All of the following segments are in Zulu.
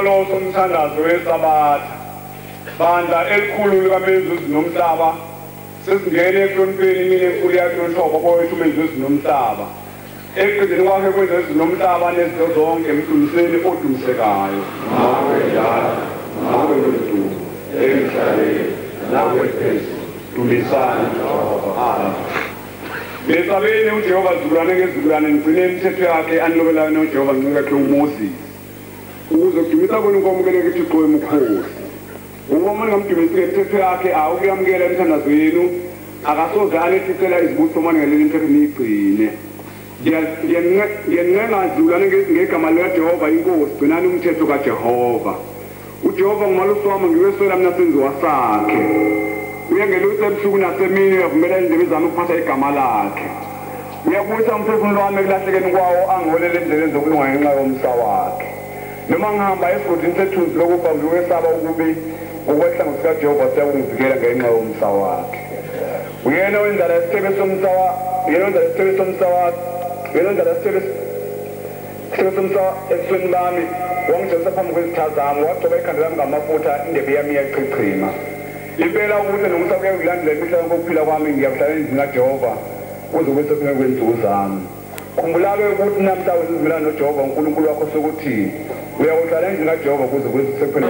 isiqalo somthandazo wesabatha bandla elikhulu likaMenzuzi nomhlaba sesingene ehlonipheni mina enkulu yakhe uNhlobo bowethu uMenzuzi nomhlaba eqedeni kwakhe kwezenzi nomhlaba nezinto zonke emdumiseni odumisekayo nawe ndudu emhlabeni nawe phezulu dumisana Jehova besabeni uJehova zilwane ngezilwane ngcine imithetho yakhe anilobelayo noJehova ngincike uMoses ukuze kudumisa kwenu konke kuThixo emkhosi uma ningamdumisi ngemithetho yakhe awukuyamukela emthandazo yenu akasoze alethicela izibuso mangelele imithetho niyigcine ngiyancenga zilwane ngegama likaJehova inkosi gcinani umthetho kaJehova uJehova ngumalusi wami ngiweswela mina senziwa sakhe uyangelusa ebusuku nasemini uyavumela indebe zami ukuphatha igama lakhe uyabuyisa umphefumulo wami ekulahlekeni kwawo angiholele endleleni zokulunga ngenxa yomsa wakhe noma ngihamba esigodini sethuzi lokufa ngiwesaba ukubi ukwehla ngosikaJehova siyakungivikela ngenxa yomsa wakhe uyena wendala isithebe somsa uyena wendala isithebe somsa wakhe uyena wendala isithebe somsa ebusweni bami wangijezisa phambi kwezitha zami wagcoba ikhanda lami ngamafutha indebe yami iyachichima impela ukuthi nomusa kuyangilandela imihla yonke ukuphila kwami ngiyakuhlala endlini kaJehova kuze kube sekufika kwensuku zami khumbula-ke ukuthi namhla wenza izimelano noJehova uNkulunkulu wakho sokuthi uyakuhlala endlini kaJehova kuze kube sekufika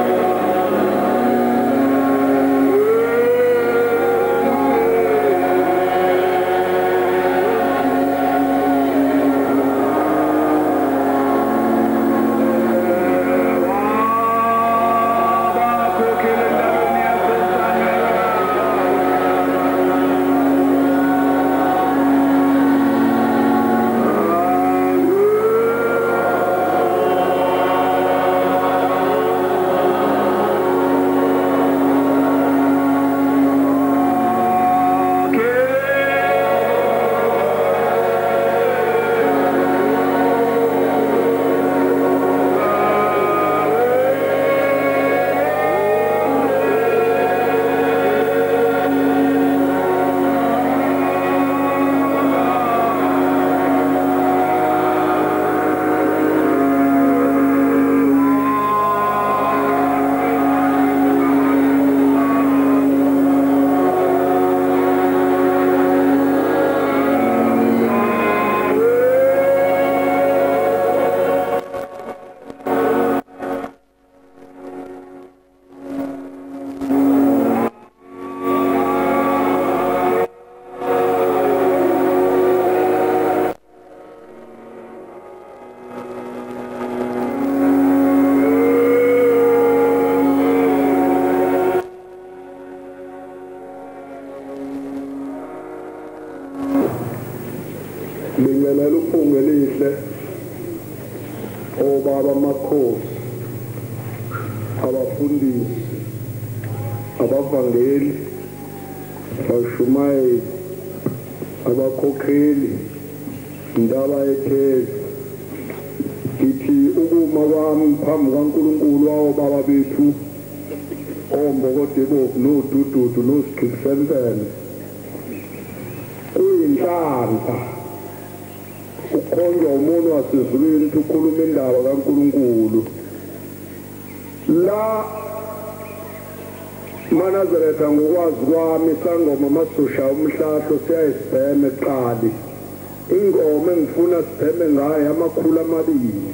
Lingelela uphunge lihle obaba amakhosi abafundisi abavangeli abashumayeli abakhokheli indaba ethezi ithi ukuma kwami phambi kaNkulunkulu wababa bethu ombokotebo nodududu nosigxisempele kuyinhlanhla ukhonjwa umuntu wasezulwini ukukhuluma indaba kaNkulunkulu la Manazaretha ngokwazi kwami sangoma masosha umhlahlo siyayisibheme eqali ingoma engifuna sibheme ngayo amakhulu amabili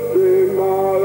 Sima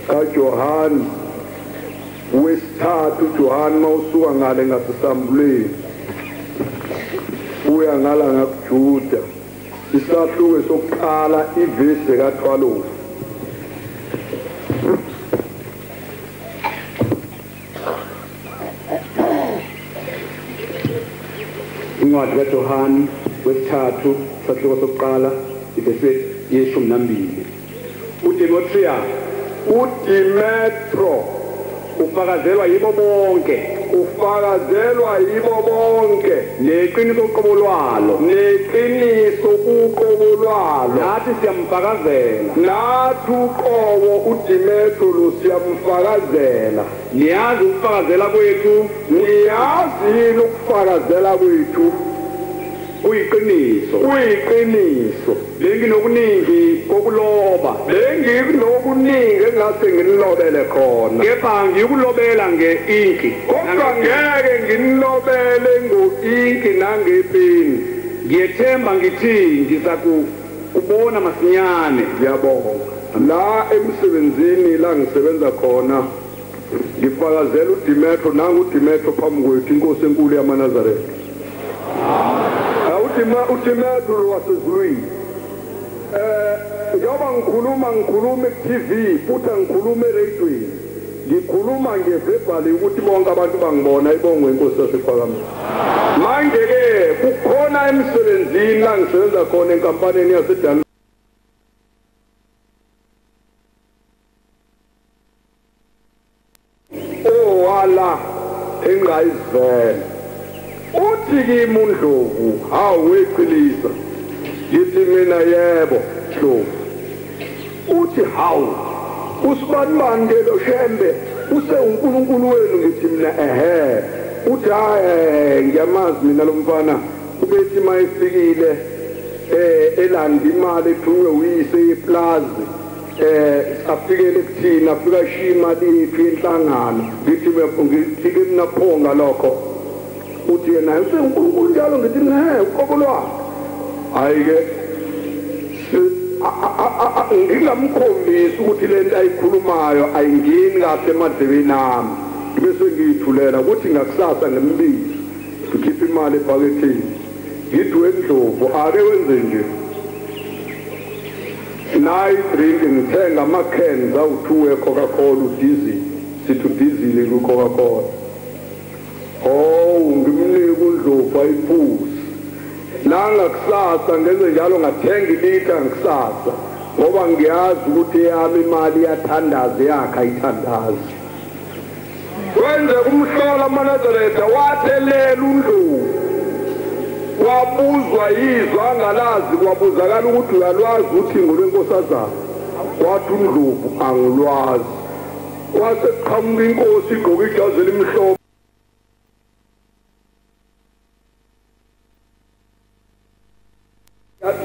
kaJohani wesithathu Johani mawusuka ngale ngasisambulweni uya ngala ngakuJuda isahluko sokuqala ivesi ka12 incwadi kaJohani wesithathu isahluko sokuqala ivesi ye12 uDimetro ufakazelwa yibo bonke neqiniso uqobo lwalo nathi siyamfakazela nathi uqobo uDimetro lo siyamfakazela niyazi ukufakazela kwethu uyiqiniso benginokuningi kokuloba engase nginilobele khona kepha ngikulobela ngeinki kodwa ngeke nginilobele ngoinki nangepeni ngiyethemba ngithi ngizakubona masinyane ngiyabonga la emsebenzini la ngisebenza khona ngifakazela uDimetro nanguDimetro phambi kwethu inkosi enkulu yamaNazaretha uDimetro wasezulwini njengoba ngikhuluma ku-TV futhi ngikhuluma eradiyweni ngikhuluma ngeverbali ukuthi bonke abantu bangibona ibongwe inkosi yasePhakamisa manje-ke kukhona emsebenzini la ngisebenza khona enkampanini yaseDan owala engqayizivele uthi kimi uNdlovu hawu weqilisa ngithi mina yebo Ndlovu uthi hawu usibanibani ke lo shembe uNkulunkulu wenu ngithi mina uthi ngiyamazi mina lo mfana ubethi mayifikile elanda imali ethunywe uyise yeplaza afikele kuthina afika shima lithi inhlangano ngithi mina phonga lokho uthi yena uNkulunkulu njalo ngithi uqobo lwakhe hayi-ke ngingamkhombisi ukuthi le nto ayikhulumayo ayingeni kahle emadlebeni ami bese ngiyithulela ukuthi ngakusasa ngimbizi ngikhiphe imali ephaketheni ngithi weNdlovu ake wenze nje nayi drink ngithenga ama-cans awu-2 we-Coca-Cola udizili sithi udizili ku-Coca-Cola ngimnike uNdlovu ayiphuze nangakusasa ngenze njalo ngathenga ilitha ngakusasa ngoba ngiyazi ukuthi yami imali iyathandaza yakhe ayithandazi wenze umhlola amaNazaretha wathelela uNdlovu wabuzwa yizwa angalazi kwabuzakala ukuthi uyalwazi uthingo lwenkosazana wathi uNdlovu angilwazi waseqhamuka inkosi igqoke ijazi elimhlophe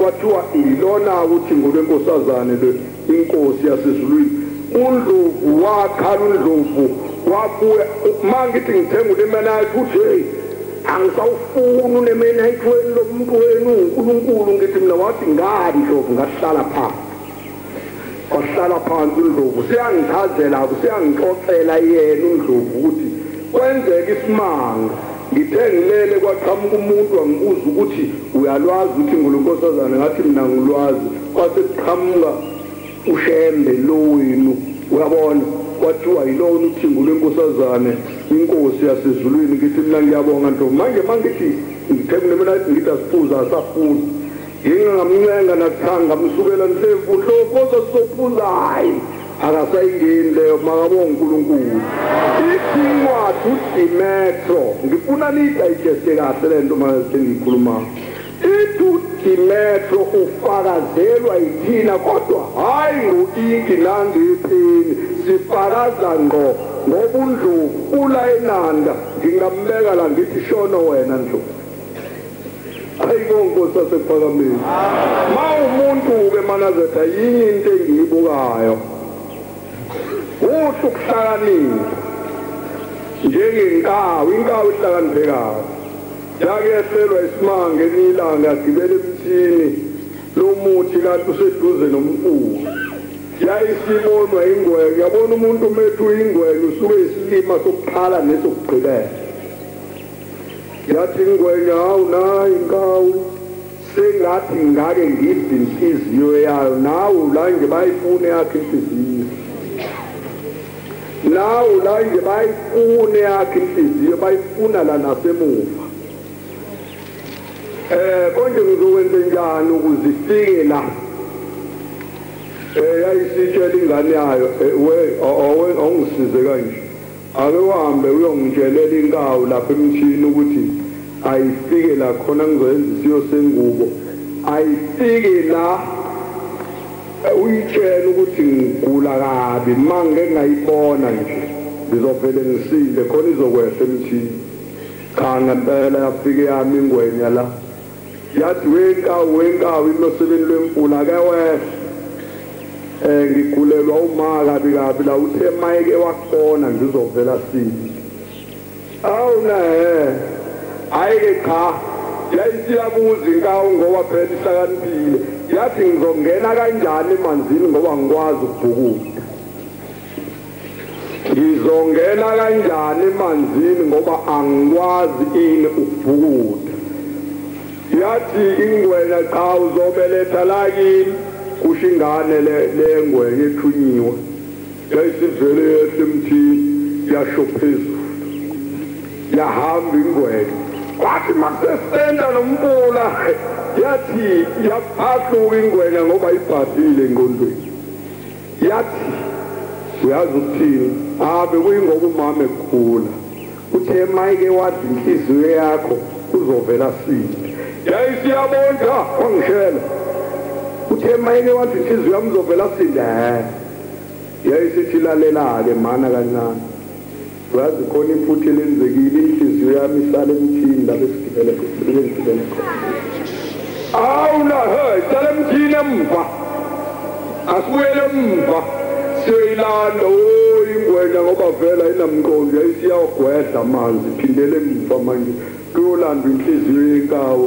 kwathiwa ilona ukuthi ngolwenkosazane le inkosi yasezulwini uNdlovu wakhala uNdlovu wabuya mangithi ngithenga unemena yakhe uthi hey angisawufuni unemena yakhe lo muntu wenu uNkulunkulu ngithi mina wathi ngani Ndlovu ngahlala phansi wahlala phansi uNdlovu siyangichazela siyangixoxela yena uNdlovu ukuthi kwenzeka isimanga ngithengilele kwaqhamuka umuntu wangibuza ukuthi uyalwazi ukuthi ngolonkosazana ngathi mina ngilwazi kwase qhamuka ushembe lo wenu uyabona kwathiwa yilona uthingo lwenkosazane inkosi yasezulwini ngithi mina ngiyabonga Ndlovu manje mangithi ngithengile mina ngithi asiphuza asafuni ngingamncenga nakuthanga msukela Ndlovu ozosophuza hayi akasayingeni leyo makabonga uNkulunkulu incwadi uDimetro ngifuna niyidayijeste kahle lento manje ngikhuluma uDimetro ufakazelwa yithina kodwa hayi ngoinki nangepeni sifakaza ngqo ngoba uNdlovu ula enanda ngingambeka la ngithi shona wena Ndlovu ayibonke sasePhakamisa umuntu ke manazetha yini into engiyibukayo ukuhlakanipha njengenkawu inkawu ihlakaniphekayo yakehlelwa isimanga elilanga yagibela emthini lo muthi kanti useduze nomfula yayisimonwa ingwenya yabona umuntu umethu ingwenya usuke isilima sokuqala nesokugqibela yathi ingwenya hawu nayi inkawu sengathi ngake ngidle inhliziyo yayo nawu la nje bayifune yakhe inhliziyo nawu la nje bayifune yakhe inhliziyo bayifuna la nasemuva konje ngizokwenza njani ukuze ifike la yayisitshela ingane yayo awungisize kanje ake uhambe uyongitshelela inkawu lapha emthini ukuthi ayifike la khona ngizoyenza isiyo sengubo ayifike la uyitshela ukuthi ngigula kabi manje ngayibona nje ngizovele ngisile khona izokwehla emthini cha ngempela yafike yami ingwenya la yathi wenkawu inosebeni lwemfula ake wehla ngigulelwa uma kabi la uthe mayeke wakubona ngizovela sini awuna ayike cha yayisiyabuza inkawu ngoba phela ihlakaniphile yathi ngizongena kanjani emanzini ngoba ngikwazi ukubhukuda ngizongena kanjani emanzini ngoba angikwazi ini ukubhukuda yathi ingwenya cha uzobeletha la kimi kusho ingane lengwenya ethunyiwe yayisivele yehle emthini yasho phezulu yahamba ingwenya wathi masesenda nomfula yathi yaphahluka ingwenya ngoba ibhadile engqondweni yathi uyazi ukuthini bekuyingoba umama ekhula uthe mayike wathi inhliziyo yakho uzovela sini yayisiyabonda wangishela uthe mayike wathi inhliziyo yami uzovela sini yayisithi lalela-ke mana kancane uyazi khona iphutha elenzekile inhliziyo yami isale emthini la besigibele khona awuna isale emthini emva asibuyele emva siyilanda ingwenya ngoba vela inamqondo yayisiyawagwedla amanzi iphindele emva manje kuyolanda inhliziyo yenkawu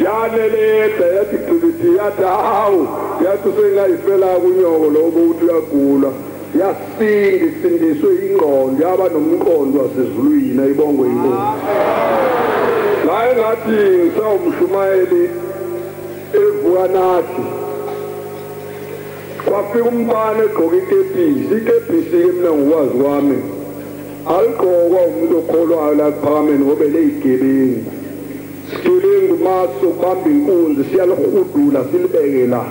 yaneleda yathi gxilithi yathi hawu yathi usengayifela kunyoko lobo uthi uyagula yasinda isindiswe ingqondo yaba nomqondo wasezulwini ayibongwe inkosi la engathi ngisawumshumayeli evuka nathi kwafika umfana egqoka ikepisi-ke mina ngokwazi kwami aligqokwa umuntu okholwayo la kuphakameni ngoba leyigebengu sigebengu maso kubamba inkunzi siyalihudula silibeke la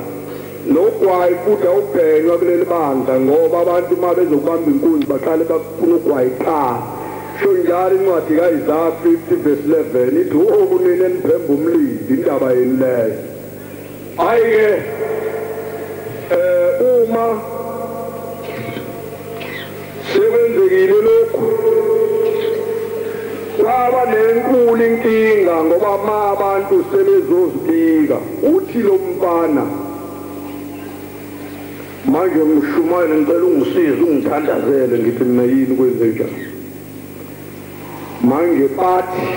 nogwayi futhi awubhenywa kuleli bandla ngoba abantu uma bezokubamba inkunzi baqale bafuna ugwayi qala sho njalo incwadi kaIsaya 50:11 ithi kunini eniphemba umlindi indaba yeni leyo hayi-ke uma sekwenzekile lokhu kwaba nenkulu inkinga ngoba abantu sebezozibika uthi lo mfana manje mshumayela ngicela ungisize ungithandazele ngithi mina yini kwenze njani manje bathi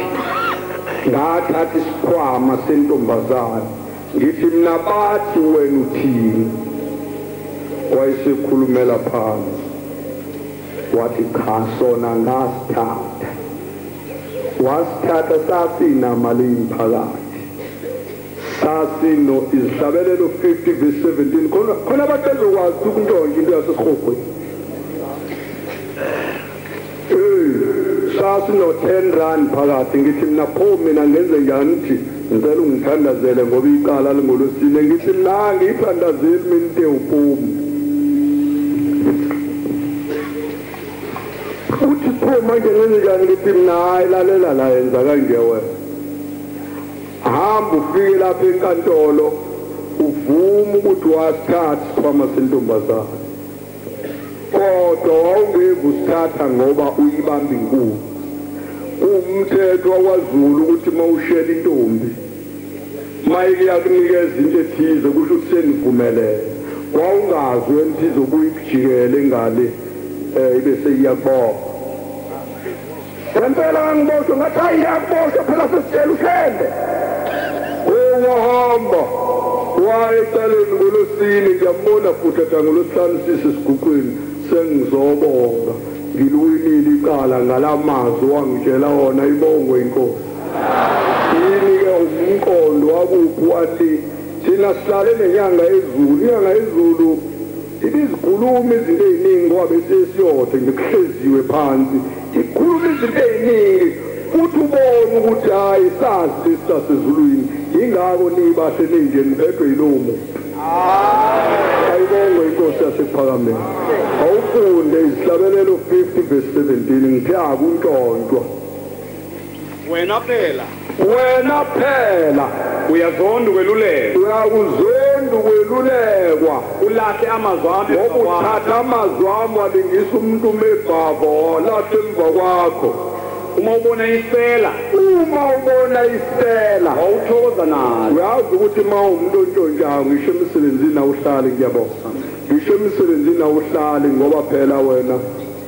ngathatha isikhwama sentombazane ngithi mina bathi wena uthini wayesekhulumela phansi wathi cha sona ngasithatha wasithatha sasinamali phakathi sasino izihlabelelo 50:17 khona abantu bezokwazi ukuntshontsha into yasesihogweni sasino 10 rand phakathi ngithi mina pho mina ngenze njani ngithi ngicela ungithandazele ngoba iqala lingolosine ngithi mina ngiyithandazeli mina into ewuphumi uthi pho manje ngenze njani ngithi mina hayi lalela la yenza kanje wena hamba ufike lapha enkantolo uvuma ukuthi wasithatha isikhwama sentombazane kodwa wawungeke usithatha ngoba uyibamba inkulu umthetho wakwaZulu ukuthi mawushela intombi mayike yakunikeza into ethize kusho ukuthi senivumelene wawungazi wena izobuya ikujikele ngale ibe seyiyakubona ngempela ngibosho ngathi hayi yakubosho phela sesitshela uhlende wahamba wayecaleni ngolosini ngiyambona futhi ngolosihlanu sisiguqweni sengizobonga ngiluwinile icala ngalamazwi wangitshela wona ibongo inkosi yini ke umqondo wakuphi wathi thina sihlale nenyanga ezulu inyanga ezulu ibizikhuluma izinto eziningi ngoba bese siyothe ngikuhleziwe phansi ikhuluma izinto eziningi uthi ubone ukuthi hayi sazi sasezulwini ingako nibahle ninje niphethwe yilomo ayibonge inkosi yasephakameni awufunde isihlabelelo 50 verse 17 ngipheka untontwa wena phela uyazonda ukwelulekwa ulahle amazwi ami ngoba uthatha amazwi ami walingisa umuntu umebhava walahle emva kwakho uma ubona isela awuthokoza nayo uyazi ukuthi ma umuntu ontshontshayo ngisho emsebenzini awuhlali ngiyabonga ngisho emsebenzini awuhlali ngoba phela wena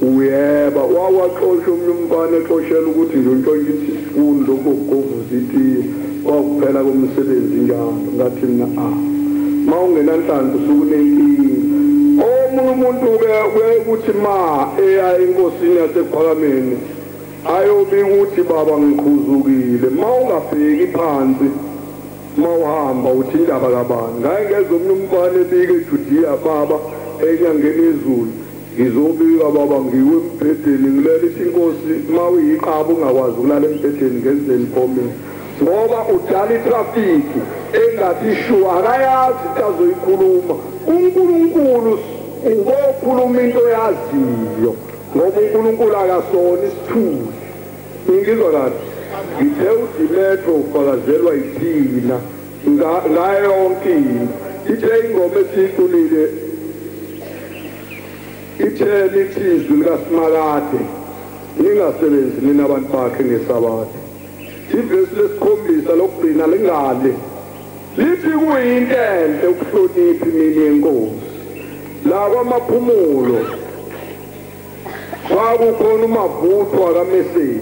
uyeba wawaxosha umfana exoshela ukuthi nje untshontshe isifundo kokugovuza itiye kwakuphela komsebenzi njalo ngathi mina ma ungenanhlanhla usukunenkinga omunye umuntu ke ukuthi ma eya enkosini yasephakameni ayobi ukuthi baba ngikhuzukile ma ungafiki phansi ma uhamba uthi indaba kabani ngaye ngeze umfana ebike eJudiya baba enyangeni ezulu ngizobika baba ngiwe embhedeni ngilele inkosi ma uyiqaba ungakwazi ukulala embhedeni ngenzeni phomini ngoba udala itraffic engathi shuwa akayazi azoyikhuluma uNkulunkulu ngokhuluma into yaziyo ngoba uNkulunkulu akasona isithuli ngizwa kahle ngithe uDimetro ufakazelwa yithina ngayo yonke ithe ingoma esiculile ithele ithizwi likaSimakade ningasebenzi nina abantu bakhe ngesabatha ivesi lesikhombisa lokugcina lengale lithi kuyinto enhle ukuhlonipha imini yenkosi la kwamaphumulo kwakukhona umavuthwa kaMeseli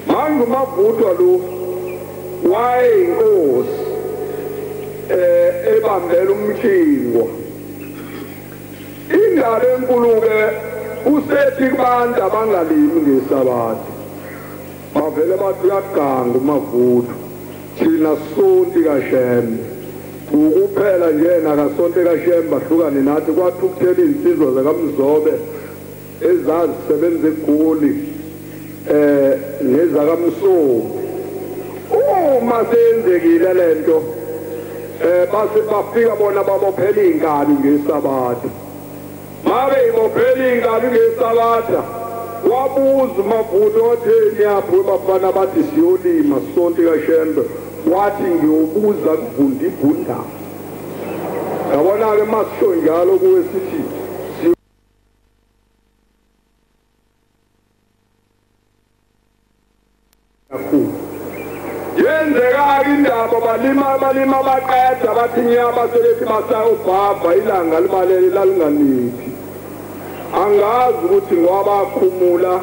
manje umavuthwa lo wayeyinkosi ebambela umtshingwa indaba enkulu-ke usethi kubantu abangalimi ngesabatha bavele bathi uyaganga umavuthwa thina sonti kaShembe ukuphela njena kasonti kaShembe bahlukane nathi kwathi ukuthela izinsizwa zakaMzobe ezazisebenza eGoli nezakaMsomi uma senzekile lento base bafika bona babophela izinkabi ngesabatha mabe ibophela izinkabi ngesabatha wabuza umavuthwa otheni yapho bafana bathi siyolima sonke kaShembe wathi ngiyobuza kuvunda ibhunda yabona ke masisho njalo kuwe sithi yenzeka indaba balima baqeda bathi nyaba selethi basayobhava ilanga libalele lalinganithi angazi ukuthi ngoba akhumula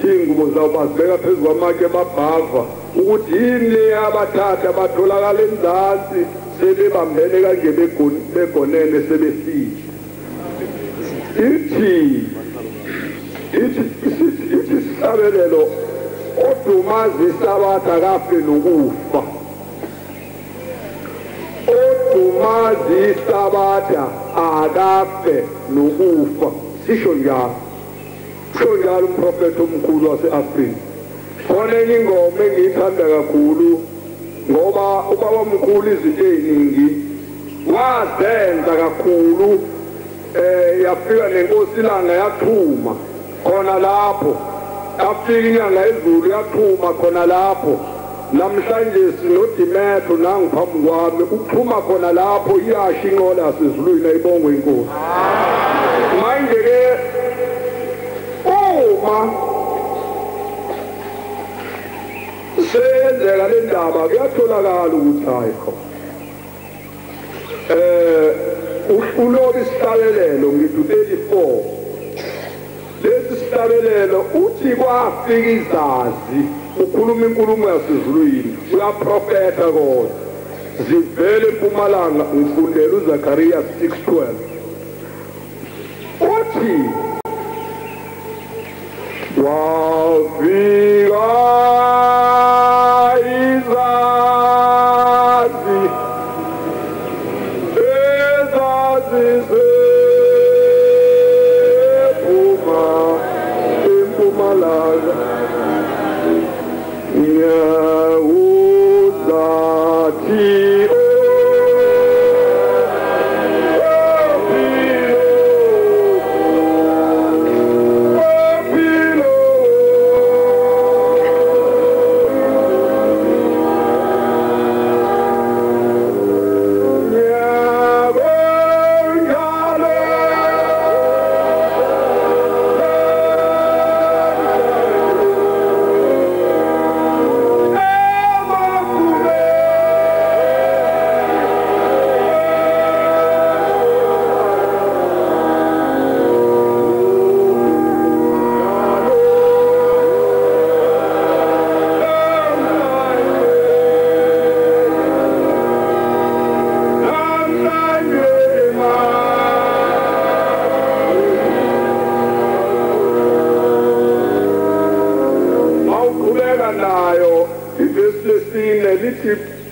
ingubo zabo bazibeka phezulu kwamake babhava ukuthi yini abathatha batholakala enzansi sebebambene kanje begonene sebefile ithi sihlabelelo odumazi isabatha kafe nokufa odumazi isabatha akafe nokufa sisho njalo umprofeti omkhulu wase-Afrika khona enye ingoma engiyithanda kakhulu ngoba ubaba omkhulu izinto eziningi wazenza kakhulu yafika nenkosi ilanga yathuma khona lapho afika inyanga ezulu yathuma khona lapho namhlanje sinodimetro nangiphambi kwami ukuthuma khona lapho iyasha inqola yasezulwini ayibongwe inkosi manje ke uma senzeka le ndaba kuyatholakala ukuthi hayi ulobi isihlabelelo ngithi 34 lesi sihlabelelo uthi kwafika izazi ukhuluma inkulumo yasezulwini uyaprofeta kodwa zivele eMpumalanga ngifundela uZakaria 6:12 uthi wafika izazi zephuma eMpumalanga nyawuzathi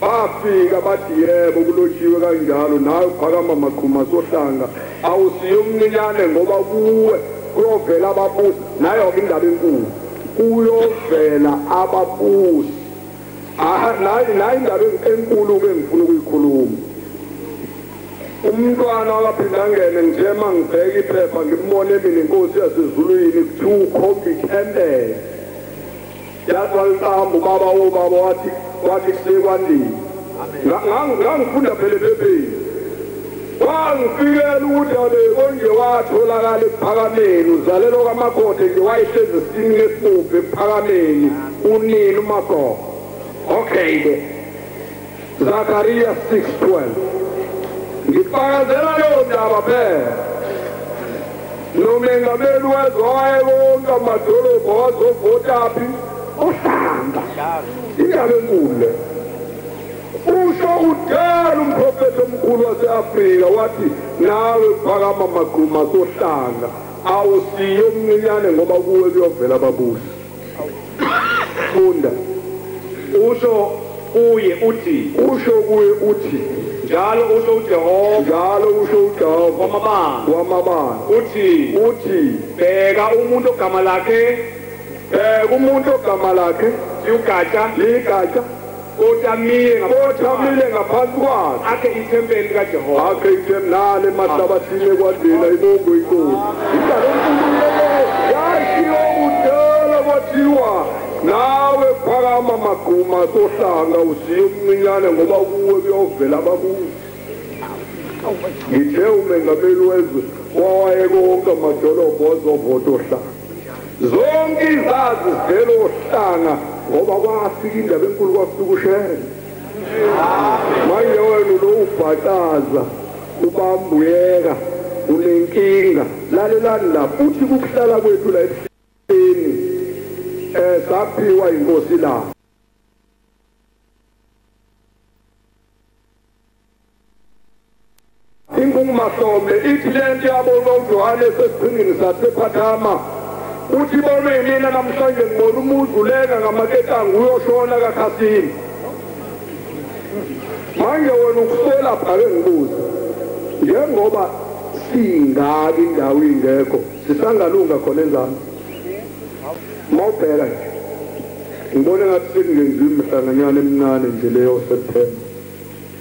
bafika bathi yebo kulotshiwe kanjalo nawe phakama maqhuma sohlanga awusiyomncinyane ngoba kuwe kuyovela ababusi nayo indaba enkulu kuyovela ababusi nayo indaba enkulu ke ngifuna ukuyikhuluma umntwana wakaphinda ngene nje mangibheka iphepha ngimbone mina inkosi yasezulwini kuthiwa ukhombi ithempele yathwalisambu baba obaba wathi kusekwandini ngangifunda phela ephepheni wangifikela ukuthi konje watholakala ephakameni uzalelwa kamakothe nje wayehlezi esitini lesibuphu ephakameni unini umagogo okay-ke Zakaria 6:12 ngifakazela leyo ndaba phela nomengameli wezwe wayebonke amadolobho wazovotaphi uhlanga indaba enkulu le usho kudala umprofethi omkhulu wase-Afrika wathi nawe phakama maqhuma sohlanga awusiyo omncinyane ngoba kuwe kuyovela ababusi funda usho kuye uthi njalo usho uJehova wamabandla uthi bheka umuntu ogama lakhe ligatsha othamile ngaphansi kwakhe akhe ithempeli kaJehova nale emahlabathini ekwandela ibongo inkosi yashiwo kudala kwathiwa nawe phakama maqhuma sohlanga usiye omncinyane ngoba kuwe kuyovela ababusi ngithe umengameli wezwe wawayekonke amadolobho wazovota ohlanga zonke izazi zivela ohlanga ngoba kwafika indaba enkulu kwafika ushele manje wena lo ubhataza ubambuyeka unenkinga lalelani lapho uthi kukuhlala kwethu la ebuhleni saphiwa inkosi la inkungumahlombe ithi lento yabona uJohane sesiphingini sasePhathama uthi bona mina namhlanje ngibona umuzi uleka ngamaketanga uyoshona kaKhasini manje wena ukusola phake ngibuza njengoba singaki indawo ingekho sisangalunga khona enzani mawubheka nje ngibona ngathi sekungenziwa imihlanganyana emincane nje leyo September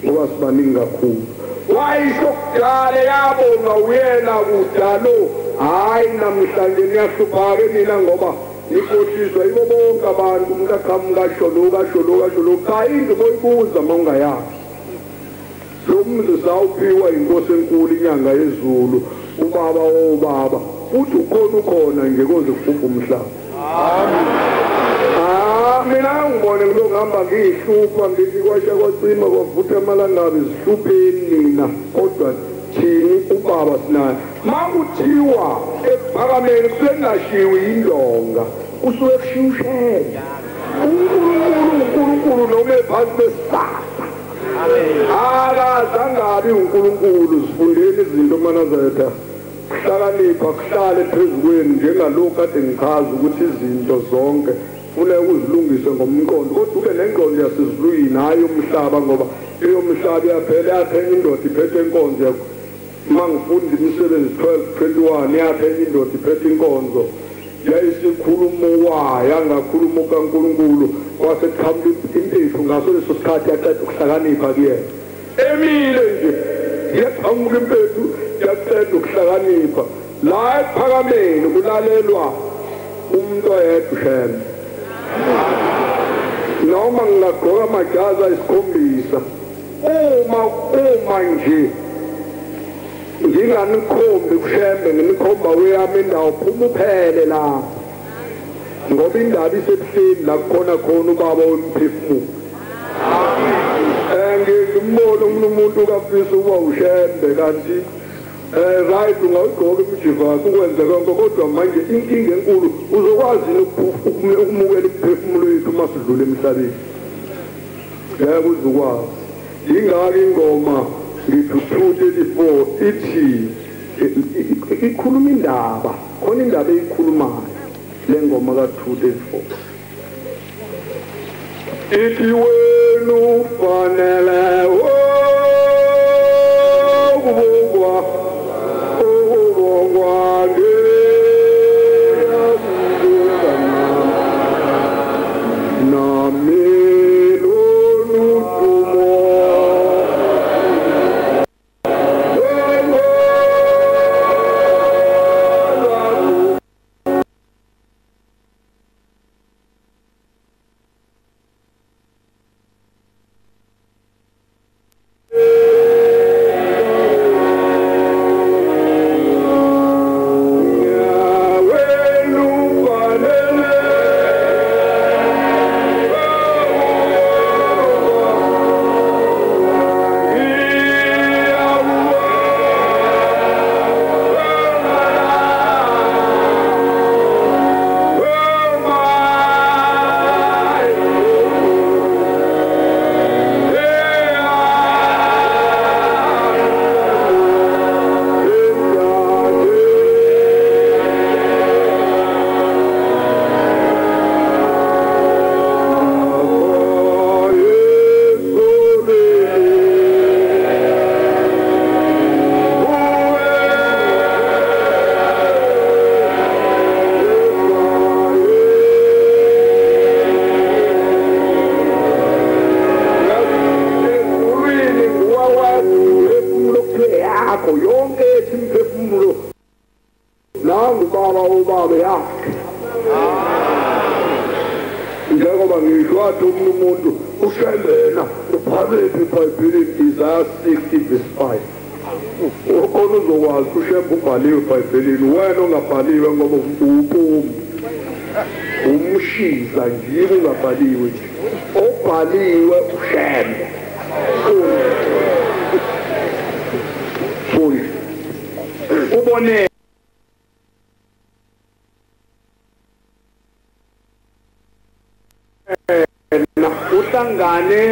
ngoba sibaningi kakhulu wayisho kudala yabonga uyena kudalo hayi namhlanje niyahluphake mina ngoba ikhohliswa yibo bonke abantu umntaqhamuka sholo kayinto boyibuza mawungayazi lo mzi sawuphiwa inkosi enkulu inyanga yezulu ubaba wobaba futhi ukhona nje koze kufuphe umhlaba amen mina ngibone lo ngihamba ngihlupha ngithi kwasha kwacima kwavutha amalangabi zihlupheni nina kodwa thini ubaba sinayo makuthiwa ephakameni kusengashiwi indonga usuke kushiushela uNkulunkulu noma ephansi besasa akazangabi uNkulunkulu sifundeni izinto manazetha hlakanipha kuhlale phezukweni njengalokho kade ngichaza ukuthi izinto zonke funeka uzilungise ngomqondo kodwa ube nengqondo yasezulwini hayi umhlaba ngoba leyo mhlaba iyaphela yaphenya indoda iphethe inkonzo yakho mangifunda imisebenzi 12:21 yaphenya indoda iphethe inkonzo yayisikhuluma wayo angakhuluma kaNkulunkulu waseqhamuka impethu ngaso leso sikhathi yaqeda ukuhlakanipha kuyena emile nje yaqhamuka impethu yaqeda ukuhlakanipha la ephakameni kulalelwa umuntu oyedwa sheme noma ngingagqoka amajazi ayisikhombisa uma nje nginganikhombi kushembe nginikhomba weyami indawo phuma uphele la ngoba indaba isebuhleni la kukhona khona ubaba wemphefumulo ngimbono umuntu kafisa ukuba ushembe kanti right ungawugqoka imijivasi ukwenza konke kodwa manje inkinga enkulu uzokwazi ukumukela imphefumulo yethu uma sidlula emhlabeni ngeke uzokwazi ingaki ingoma ngithi 2:34 ithi ikhuluma indaba khona indaba eyikhulumayo lengoma ka2:34 ithi wena ufanele ukubongwa njengoba ngisho athi umuntu ushembena ubhalele eBhayibhelini Isaiah 60:5 ukhona uzokwazi ushembe ubhaliwe eBhayibhelini wena ongabhaliwe ngoba uphumi umshiza nje ungabhaliwe obhaliwe ushembe ubone uhlangane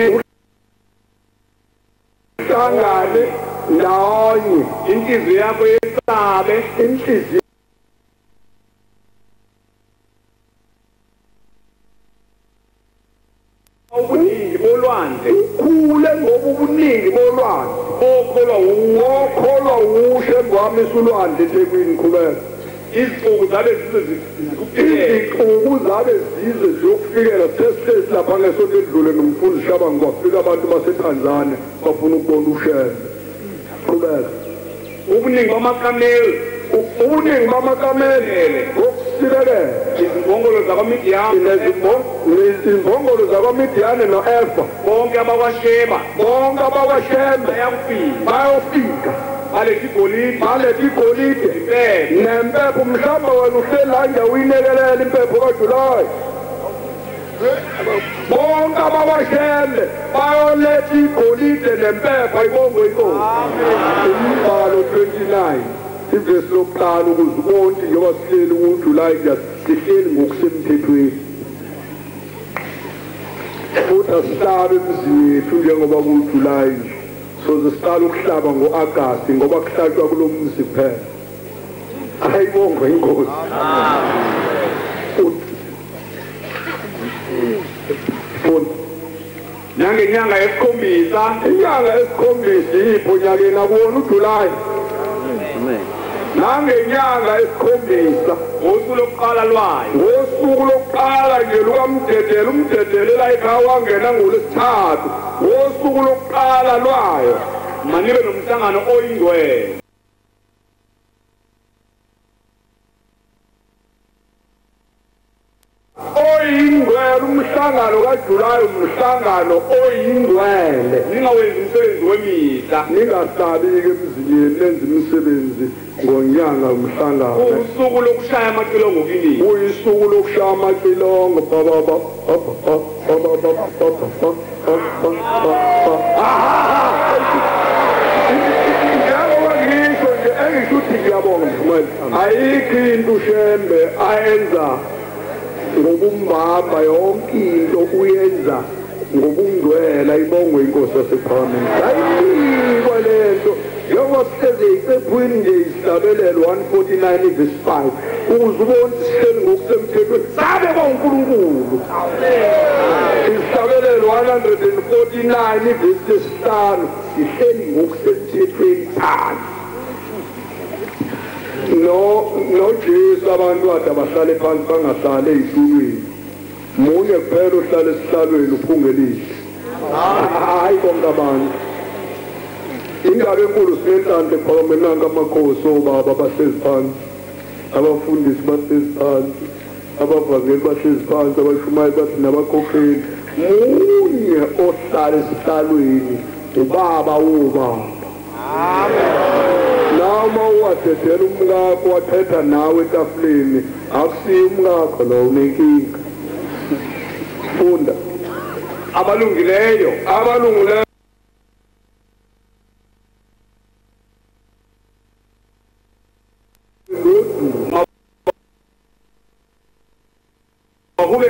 ndawonye inhliziyo yakho yesabe inhliziyo ubuningi bolwandle ukhule ngoba ubuningi bolwandle okholwa ushe ngwami isulwandle eThekwini khuleka izicuku zabe zize ziyokufikela sesesi lapha ngesonto edlule nomfundi Shabangu kwafika abantu baseTanzania bafuna ukubona ushembe qhubeka ubuningi bamakameli ngokusilelela izimbongolo zakwaMidiyani no-Efa bonke abakwaSheba bayofika balethi igolide nempepho mhlawumbe wena uselanja uyinekelela impepho kaJulayi bonke abakwaShembe bayoletha igolide nempepho ayibongo inkosi umbhalo 29 ivesi lokuqala ukuze ubone njengoba sihleli kuJulayi sihleli ngokusemthethweni futhi asihlabe emizini yethu njengoba kuJulayi nje soze siqala ukuhlaba ngo-Agasti ngoba kuhlatshwa kulo mzi phela. Ayibongwe inkosi. Nangenyanga yesikhombisa, inyanga yesikhombisa yipho nyakeni akuwona uJulayi. Nangenyanga yesikhombisa ngosuku lokuqala lwayo, ngosuku lokuqala nje lukaMdedela, uMdedela layikhaya wangena ngoLwesithathu ngosuku lokuqala lwayo manibe nomhlangano oyingcwele. Oyingcwele, umhlangano kaJulayi umhlangano oyingcwele. Ningawenzi umsebenzi wemihla, ningasabi-ke emzini yenu nenze imisebenzi ngonyanga umhlangano. usuku lokushaya amacilongo kini, kuyisuku lokushaya amacilongo njengoba ngisho nje engisho ukuthi ngiyabonga mfumela, ayikho into uShembe ayenza ngokumbamba, yonke into uyenza ngokungcwela. Ibongwe inkosi yasePhalamende. Ayikho lento njengoba sihlezi eyicephwini nje isihlabelelo 149 verse 5 ukuze ubone sihleli ngokusemthethweni sabe kwaNkulunkulu. Isihlabelelo 149 verse 5 sihleli ngokusemthethweni phansi. noJesu abantu kade bahlale phansi bangahlali ezitulweni. Munye kuphela uhlala esihlalweni uphungelise. Hayi konke abantu. Indaba enkulu sinenhlanhla ephakamenanga amakhosi obaba bahlezi phansi, abafundisi bahlezi phansi, abavangeli bahlezi phansi, abashumayeli bathi nabakhokheli. Munye ohlala esihlalweni ubaba wobaba. Nama uwadedela umkakho wathetha nawe etafuleni, akusiyo umkakho lo unenkinga. Funda abalungileyo akube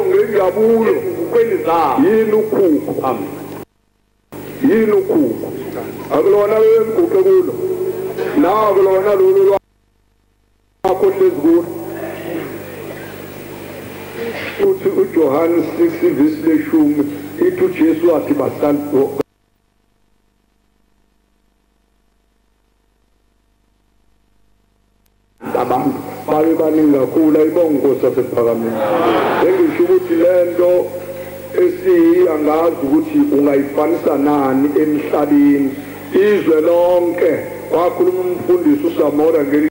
ngenjabulo kwendizabo yini ukhukho, yini ukhukho. Akulona wemguqe kulo nawo kulona lolu lwakho hlezi kulo. Uthi uJohane 6 verse 10 ithi uJesu wathi basanto abantu babe baningi kakhulu. Ayibonge inkosi yasePhalamende. Engisho ukuthi lento esiyangazi ukuthi ungayifanisa nani emhlabeni. Izwe lonke wakhuluma umfundisi uSamora ngeli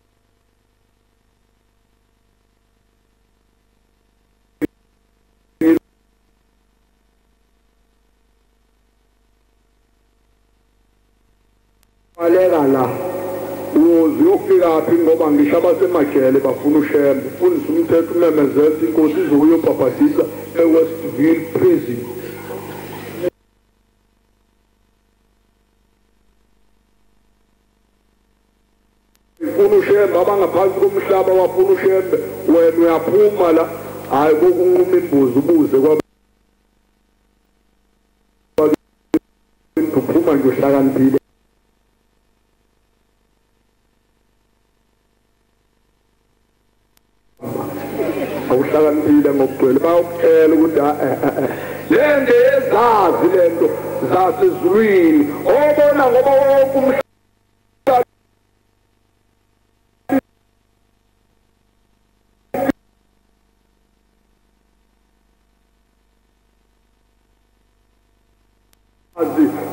la uyofika phi ngoba ngisho abasemajele bafuna uShembe. Ufundisa umthetho umemezela inkosi izokuyobhabhadisa eWestville prison. Ufuna uShembe abangaphansi komhlaba wafuna uShembe, wena uyaphuma la. Hayi kokunquma imbuzi ubuze kwa uphuma nje uhlakaniphile. Awuhlakaniphile ngokugcwele bayokutshela ukuthi lento yezazi lento zasezulwini obona ngoba wonke umhlaba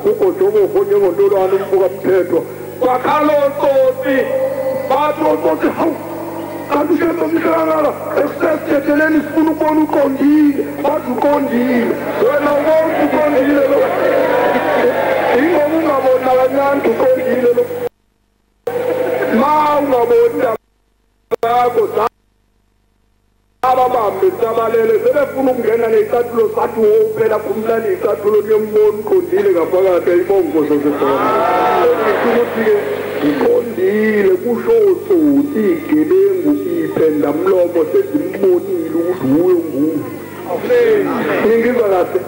ugojobo ufonye ngontolwane umbuka mthethwa kwakhala otsotsi bathi otsotsi hawu kanti uShembe umhlangana ekusesithetheleni sifuna ukubona uqondile. Bathi uqondile wena ubona uqondile lo ingoba ungaboni nakancane uqondile lo ma ungaboni yakho ababambe sabalele sebefuna ukungena nezicathulo sathi wophela kumlani izicathulo niyombona uqondile ngaphakathi. Ayibonge inkosi yasePhalamende ukuthi-ke iqondile kusho otsotsi igebengu iphendamlomo sezimbonile ukuthi uwe nguwe. ngizwa kahle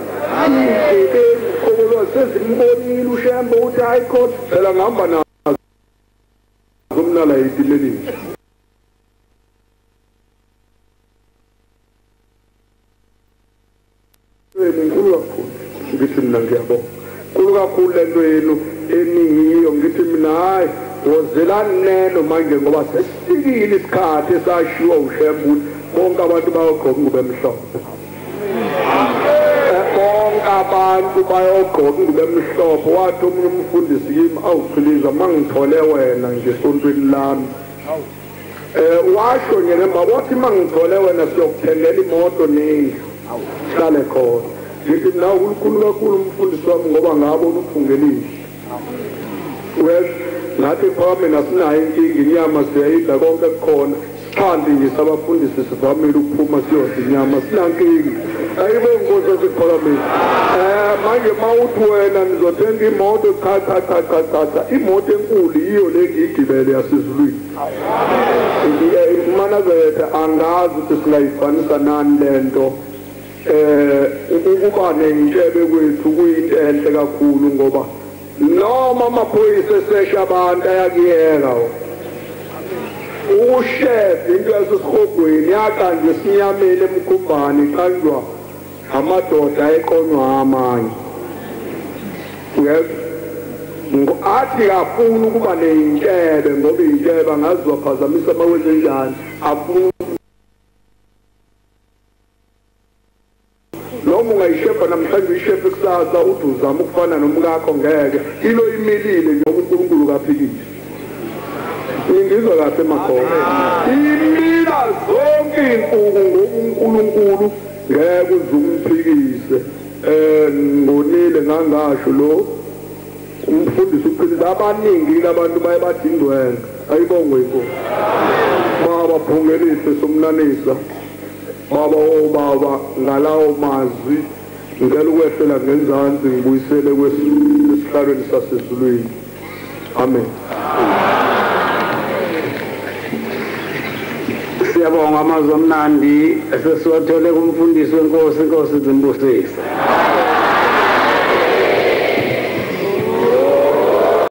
izigebengu qokolo sezimbonile uShembe uthi hayi court phela ngihamba nazo kumnala yitilelini inkulu kakhulu ngithi mina ngiyabonga inkulu kakhulu lento yenu eningiyo ngithi mina hayi wozelani neno manje ngoba sesifikile isikhathi esashiwa uShembe bonke abantu bayogqoka ingubo emhlophe bonke abantu bayogqoka ingubo emhlophe wathi omunye umfundisi kimi awuphiliza mangithole wena nje esontweni lami washo nje ngemba wathi mangithole wena siyokuthengela imoto nendlu hlale khona ngithi mina ukulukhulu kakhulu umfundisi wami ngoba ngabona uphungelile ngathi phakame nasinayo inkinga inyama siyayidla konke kukhona sithandi nje sabafundisi sivamile ukuphuma siyodla inyama sinankinga ayibo inkosi esiphakameni manje mawuthi wena nizothenga imoto cha imoto enkulu yiyo le ngiyigibele yasezulwini manazethe angazi ukuthi singayifanisa nani lento ukuba nentshebe kwethu kuyinto enhle kakhulu ngoba noma amaphoyisa esesha abantu ayakuyeka ushef into yasesihogweni yaqanje sinyamele emkhumbane iqanjwa amadoda eqonywa amanye athi afuna ukuba nentshebe ngoba intshebe angazi waphazamisa amawenze njani afuna noma ungayishefa namhlanje uyishefa kusasa uthi uzama ukufana nomkakho ngeke ilo imilile njengoba uNkulunkulu kaphikile ngizwa kahle emakhona imila zonke insuku ngoba uNkulunkulu ngeke uzumphikise ngonile ngangasho lo umfundisi uphilisa abaningi abantu baye badingwena ayibongwe inkosi baba phungelise somnanisa baba obaba ngalawo mazwi ngicela ukwehlela ngenzansi ngibuyisele kwesihlalweni sasezulwini amen siyabonga amazwi amnandi esesiwathole kumfundisi wenkosi inkosi izimbusise